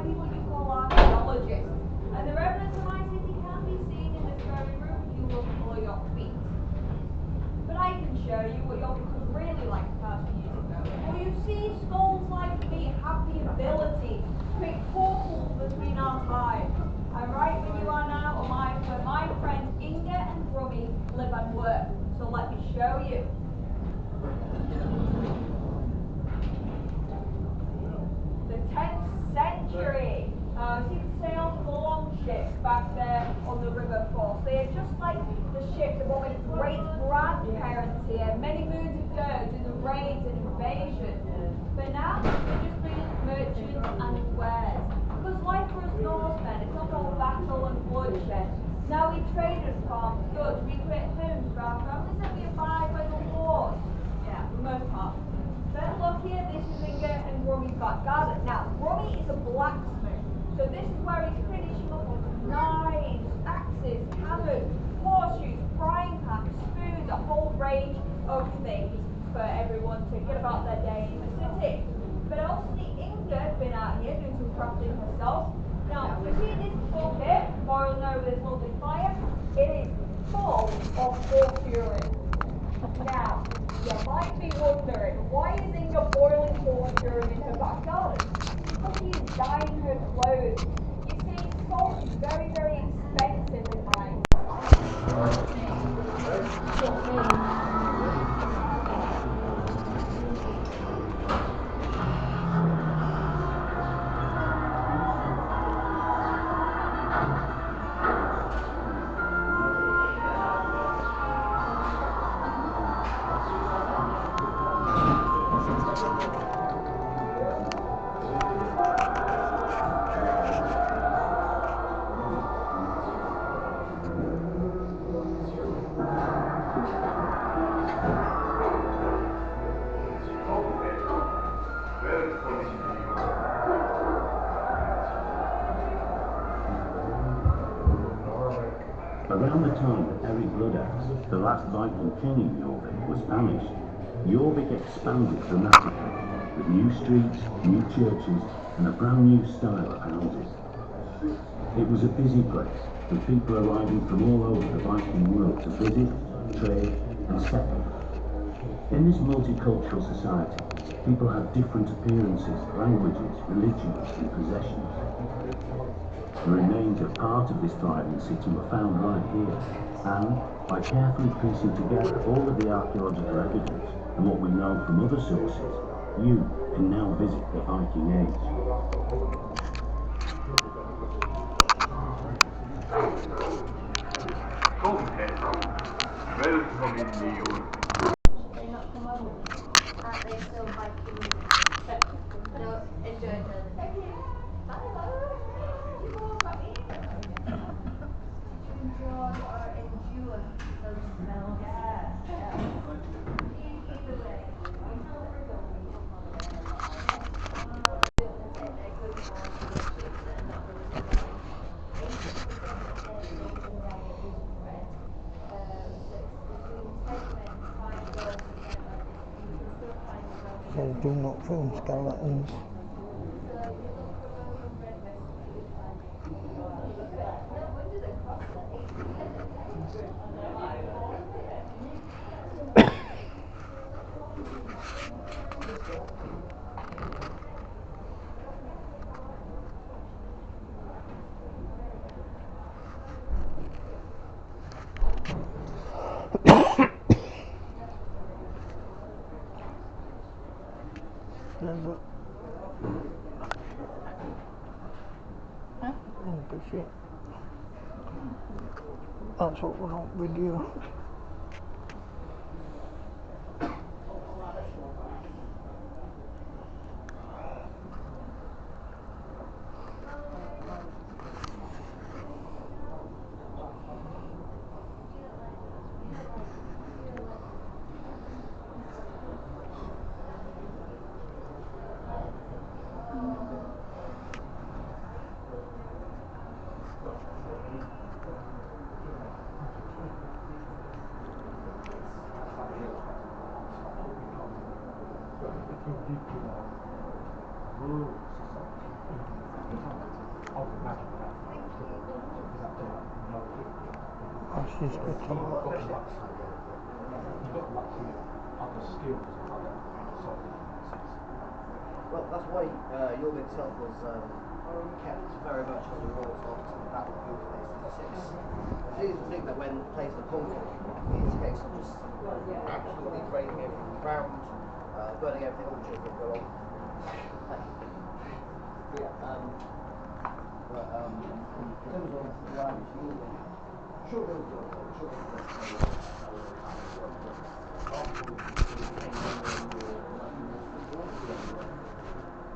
be what you call archaeologists. And the remnants of my city can be seen in this very room if you will follow your feet. But I can show you what your beakers really like 1,000 years ago. For you see, skulls like me have the ability to create portals between our times. I'm right where you are now, where my friends Inga and Brummy live and work. So let me show you. The 10th century. You can sail the longships back there on the river falls. They are just like the ships of what my great grandparents here many moons ago during the raids and invasions. But now they're just bringing merchants and wares. Because life for us Norsemen, it's not all battle and bloodshed. Now we traders farm goods, we create homes for our families, and we abide by the laws. Yeah, for the most part. But look here, this is Inga and Brummy's back garden. Now, Brummy is a blacksmith, so this is where he's finishing up on knives, axes, hammers, horseshoes, frying pans, spoons, a whole range of things for everyone to get about their day in the city. But I also see Inga been out here doing some crafting herself. Now, you see this bucket boiling over this lovely fire? It is full of horse urine. Now, you might be wondering, why is Inga boiling horse urine in her back garden? Because she's dyeing her clothes. You see, salt is very, very expensive in mine. Around the time that Eric Bloodaxe, the last Viking king in Jorvik, was banished, Jorvik expanded dramatically, with new streets, new churches, and a brand new style of houses. It was a busy place, with people arriving from all over the Viking world to visit, trade, and settle. In this multicultural society, people had different appearances, languages, religions, and possessions. The remains of part of this thriving city were found right here, and by carefully piecing together all of the archaeological evidence and what we know from other sources, you can now visit the Viking Age. Welcome in New York. They not come over? Aren't they still Viking? No, enjoy it. Thank you. Did you enjoy or endure those smells? Yeah. Either way. They do not film skeletons. Oh, good shit. That's what was on video. is good to watch. Well, that's why Jorvik itself was kept very much on the walls of the Battle of Budapest in 66. It's easy to think that when the place was conquered, it's a case of just absolutely breaking everything to the ground, burning everything, all the shit would go on. Yeah, but in terms of why sure there was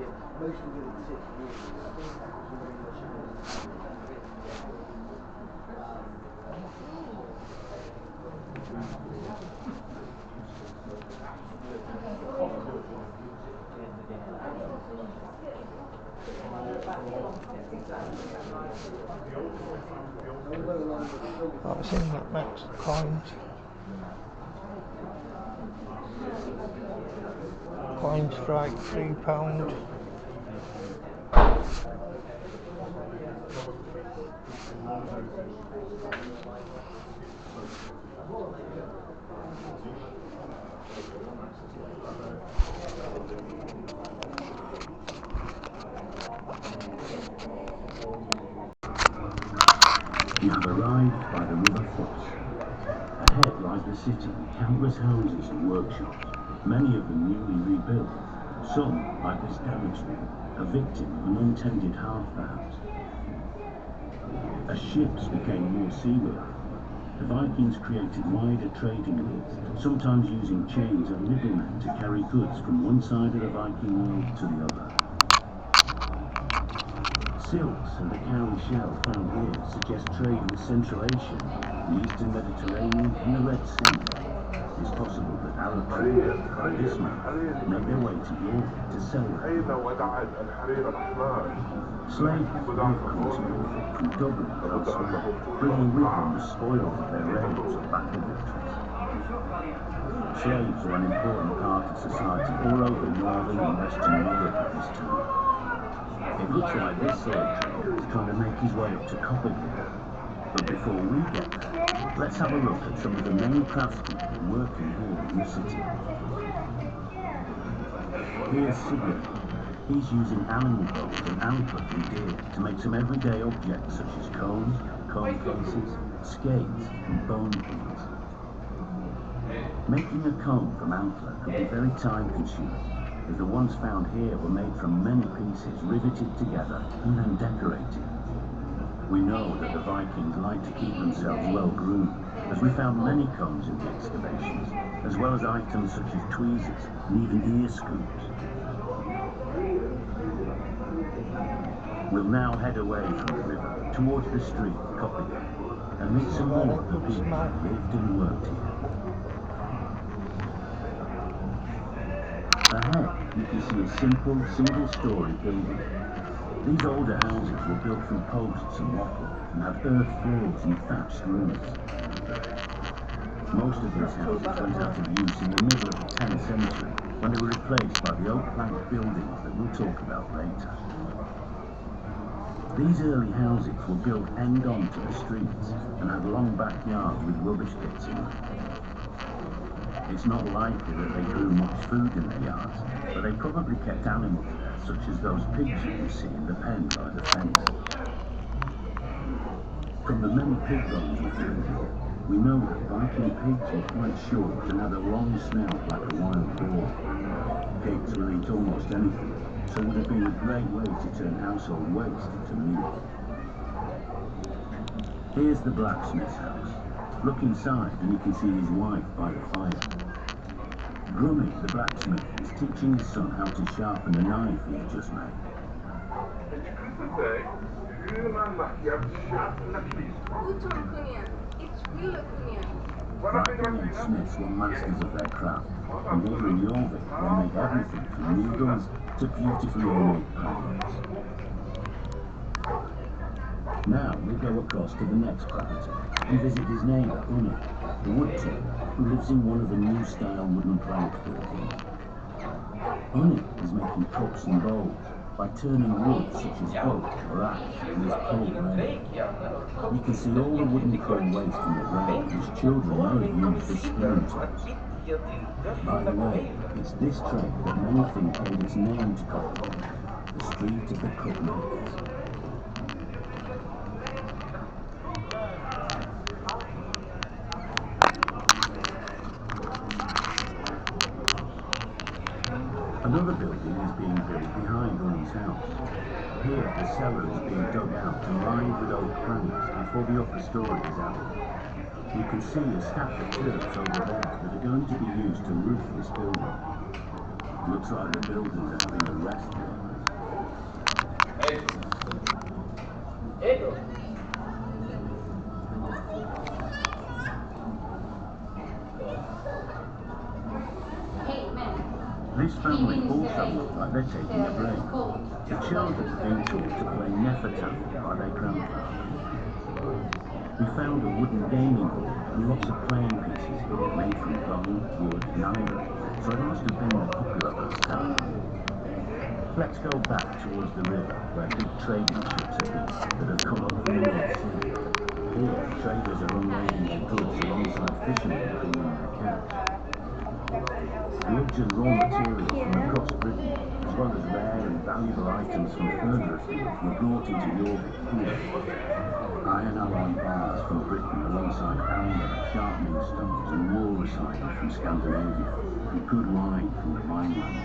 yeah, mostly within 6 years, I think that was very much I've seen that Max coins. Coin strike £3. You have arrived by the river Foss. Ahead lies the city with countless houses and workshops, many of them newly rebuilt. Some, like this damaged one, a victim of an untended half perhaps. As ships became more seaworthy, the Vikings created wider trading routes, sometimes using chains of middlemen to carry goods from one side of the Viking world to the other. Silks and the cowrie shell found here suggest trade with Central Asia, the Eastern Mediterranean and the Red Sea. It's possible that Arab traders by this map made their way to Europe to sell them. Slaves would have come to Europe from Dublin and elsewhere, bringing with them the spoils of their raids or battle victories. Slaves were an important part of society all over Northern and Western Europe at this time. It looks like this slave trader is trying to make his way up to Copperfield. But before we get there, let's have a look at some of the many craftspeople working here in the city. Here's Sigurd. He's using animal bones and antler from deer to make some everyday objects such as combs, comb cases, skates, and bone pins. Making a comb from antler could be very time-consuming, as the ones found here were made from many pieces riveted together and then decorated. We know that the Vikings liked to keep themselves well groomed, as we found many combs in the excavations, as well as items such as tweezers and even ear scoops. We'll now head away from the river towards the street of Copperfield and meet some more of the people who lived and worked here. Ahead, you can see a simple, single-story building. These older houses were built from posts and wattle and had earth floors and thatched roofs. Most of these houses went out of use in the middle of the 10th century when they were replaced by the oak plank buildings that we'll talk about later. These early houses were built end-on to the streets and had long backyards with rubbish pits in them. It's not likely that they grew much food in their yards, but they probably kept animals there, such as those pigs you can see in the pen by the fence. From the many pig bones we found here, we know that Viking pigs were quite short and had a long snout like a wild boar. Pigs will eat almost anything, so it would have been a great way to turn household waste into meat. Here's the blacksmith's house. Look inside and you can see his wife by the fire. Grummy, the blacksmith, is teaching his son how to sharpen a knife he's just made. Viking age smiths were masters of their craft, and here in Jorvik they make everything from needles to beautifully ornate panels. Now we'll go across to the next property and visit his neighbour, Unni, the woodturner, who lives in one of the new-style wooden plank buildings. Unni is making cups and bowls, by turning wood such as oak or ash in this cold rain. You can see all the wooden crane waste from the ground, which children may have used as spinning tools. By the way, it's this trade that many think gave its name to Coppergate, the street of the cup makers. Another building is being built behind Umm's house. Here, the cellar is being dug out and lined with oak planks before the upper story is added. You can see a stack of turfs over there that are going to be used to roof this building. Looks like the builders are having a rest day. This family also look like they're taking a break. The children are being taught to play Nefertari by their grandfather. We found a wooden gaming board and lots of playing pieces here made from bone, wood and ivory, so it must have been the popular those times. Let's go back towards the river where big trading ships have been that have come up from the North Sea. Here, traders are unloading their goods alongside fishermen cleaning their catch. Goods and raw materials from across Britain, as well as rare and valuable items from further afield, were brought into Jorvik here. Iron alloy bars from Britain alongside amber, sharpening stones and walrus iron from Scandinavia, and good wine from the Winelands.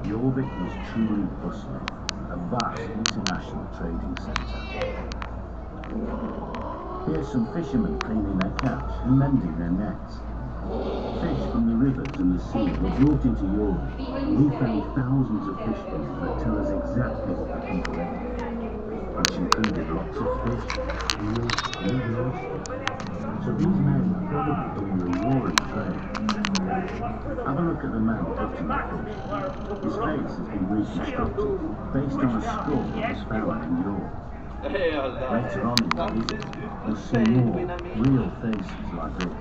Jorvik was truly bustling, a vast international trading centre. Here's some fishermen cleaning their catch and mending their nets. Fish from the rivers and the sea were brought into Jorvik. We found thousands of fish bones that tell us exactly what the people ate, which included lots of fish, eels, and even oysters. So these men are probably doing a roaring trade. Have a look at the man gutting the fish. His face has been reconstructed based on a skull that was found in York. Later on in the visit, we'll see more real faces like this.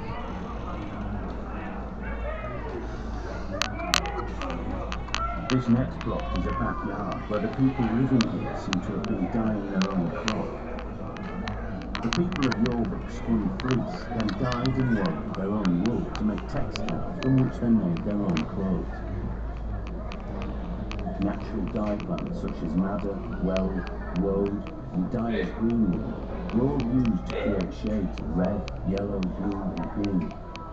This next plot is a backyard where the people living here seem to have been dyeing their own cloth. The people of Jorvik spun fleece, then dyed and wove their own wool to make textiles from which they made their own clothes. Natural dye plants such as madder, weld, woad, and dyer's greenwood were all used to create shades of red, yellow, blue, and green.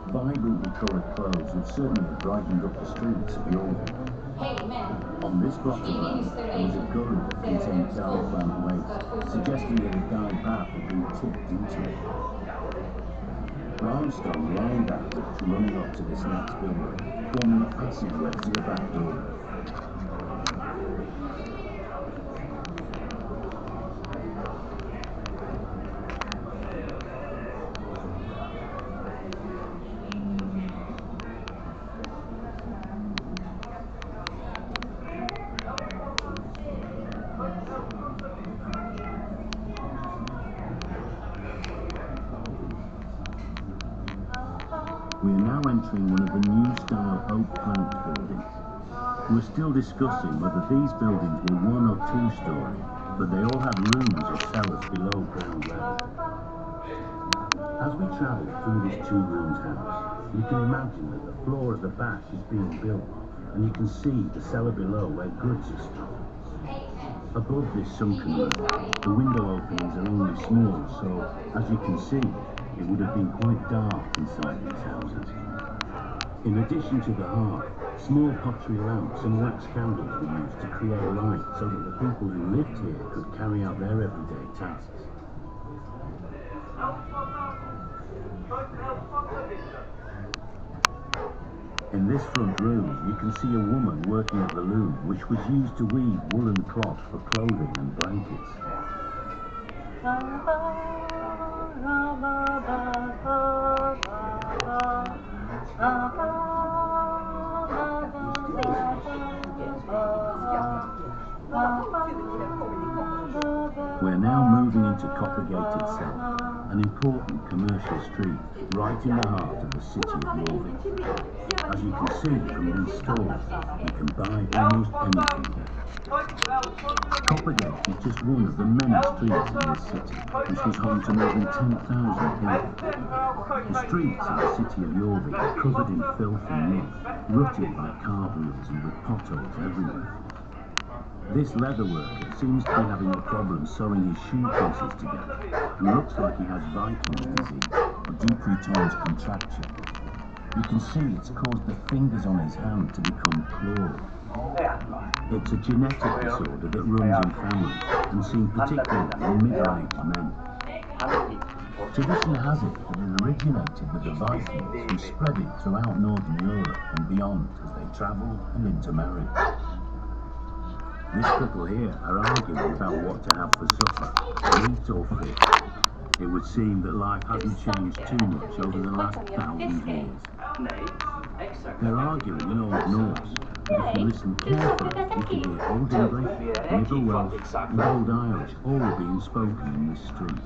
Vibrantly coloured clothes would certainly have brightened up the streets of Jorvik. On this plot of land, there was a gully that contained dye plant waste, suggesting that a dye bath had been tipped into it. Limestone lined that ditch running up to this next building, forming a passageway to the back door. We are now entering one of the new style oak plank buildings. We're still discussing whether these buildings were one or two story, but they all had rooms or cellars below ground level. As we travel through this two-roomed house, you can imagine that the floor of the back is being built, and you can see the cellar below where goods are stored. Above this sunken room, the window openings are only small, so, as you can see, it would have been quite dark inside these houses. In addition to the hearth, small pottery lamps and wax candles were used to create light so that the people who lived here could carry out their everyday tasks. In this front room, you can see a woman working at the loom, which was used to weave woolen cloth for clothing and blankets. We're now moving into Coppergate itself, and an important commercial street right in the heart of the city of Jorvik. As you can see from these stalls, you can buy almost anything here. Coppergate is just one of the many streets in this city, which was home to more than 10,000 people. The streets of the city of Jorvik are covered in filth and mud, rutted by car wheels and with potholes everywhere. This leather worker seems to be having a problem sewing his shoe pieces together and looks like he has viking disease or Dupuytren's contraction. You can see it's caused the fingers on his hand to become clawed. It's a genetic disorder that runs in families and seen particularly in middle-aged men. Tradition has it that it originated with the Vikings who spread it throughout Northern Europe and beyond as they travelled and intermarried. This couple here are arguing about what to have for supper, meat or fish. It would seem that life hasn't changed too much over the last 1,000 years. They're arguing in Old Norse, but if you listen carefully, you can hear Old English, Middle Welsh and Old Irish all being spoken in this street.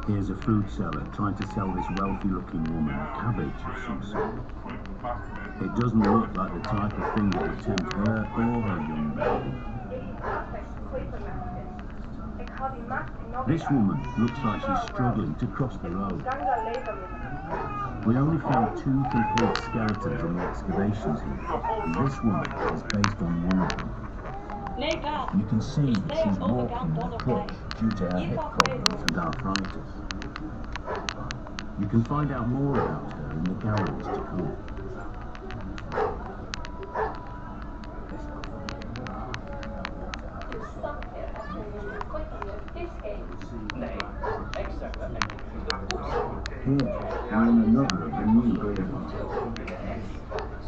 Here's a food seller trying to sell this wealthy-looking woman cabbage of some sort. It doesn't look like the type of thing that would tempt her or her young baby. This woman looks like she's struggling to cross the road. We only found 2 complete skeletons in the excavations here, and this woman is based on one of them. You can see that she's walking with a crutch due to her hip problems and arthritis. You can find out more about her in the galleries to come. Here, we're in another of the new buildings.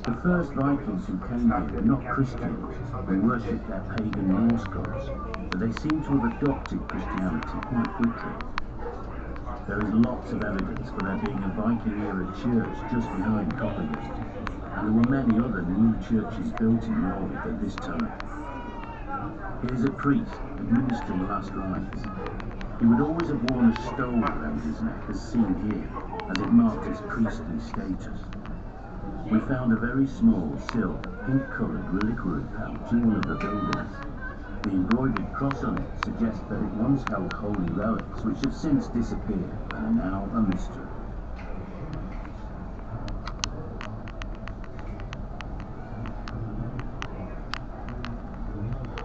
The first Vikings who came here were not Christians and worshipped their pagan Norse gods, but they seem to have adopted Christianity quite quickly. There is lots of evidence for there being a Viking-era church just behind Coppergate, and there were many other new churches built in Jorvik at this time. Here's a priest administering last rites. He would always have worn a stole around his neck, as seen here, as it marked his priestly status. We found a very small, silk, pink-coloured reliquary pouch in one of the buildings. The embroidered cross on it suggests that it once held holy relics, which have since disappeared and are now a mystery.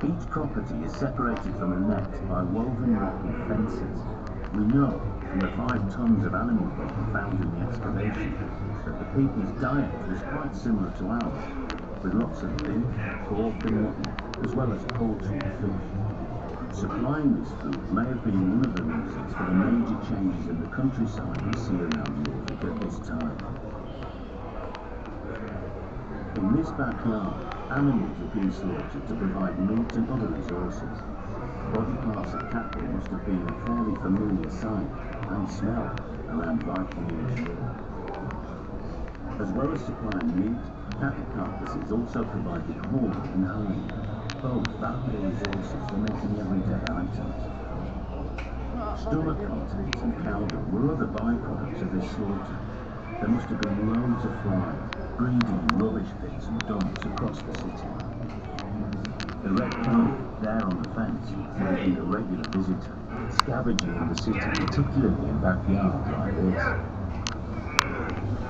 Each property is separated from a net by woven rotten fences. We know from the 5 tons of animal bone found in the excavation that the people's diet was quite similar to ours, with lots of beef, pork and mutton, as well as poultry and fish. Supplying this food may have been one of the reasons for the major changes in the countryside we see around Jorvik at this time. In this backyard, animals have been slaughtered to provide meat and other resources. Body parts of cattle must have been a fairly familiar sight and smell around Viking-era shore. As well as supplying meat, cattle carcasses also provided horn and hide, both valuable resources for making everyday items. Stomach contents and powder were other byproducts of this slaughter. There must have been loads of flies, breeding in rubbish pits and dumps across the city. The red pony, there on the fence, may have been a regular visitor, scavenging in the city, particularly in backyards like this.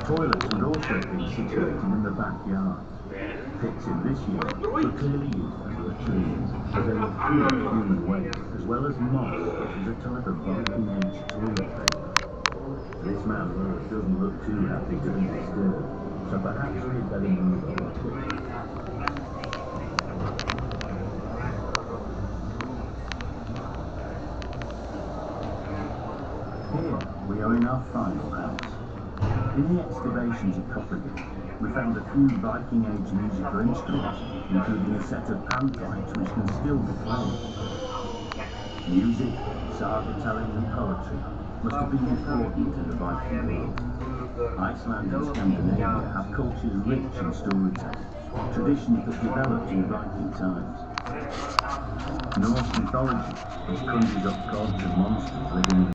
Toilets would also have been situated in the backyard. Pits in this yard were clearly used as latrines, but they were full of human waste, as well as moss, which is a type of Viking-age toilet paper. This man here doesn't look too happy to be disturbed, so perhaps we'd better move on quickly. Here we are in our final house. In the excavations at Coppergate, we found a few Viking-age musical instruments, including a set of panpipes which can still be played. Music, saga-telling and poetry must have been important in the Viking world. Iceland and Scandinavia have cultures rich in storytelling, traditions that developed in Viking times. Norse mythology, which conjures up gods and monsters living in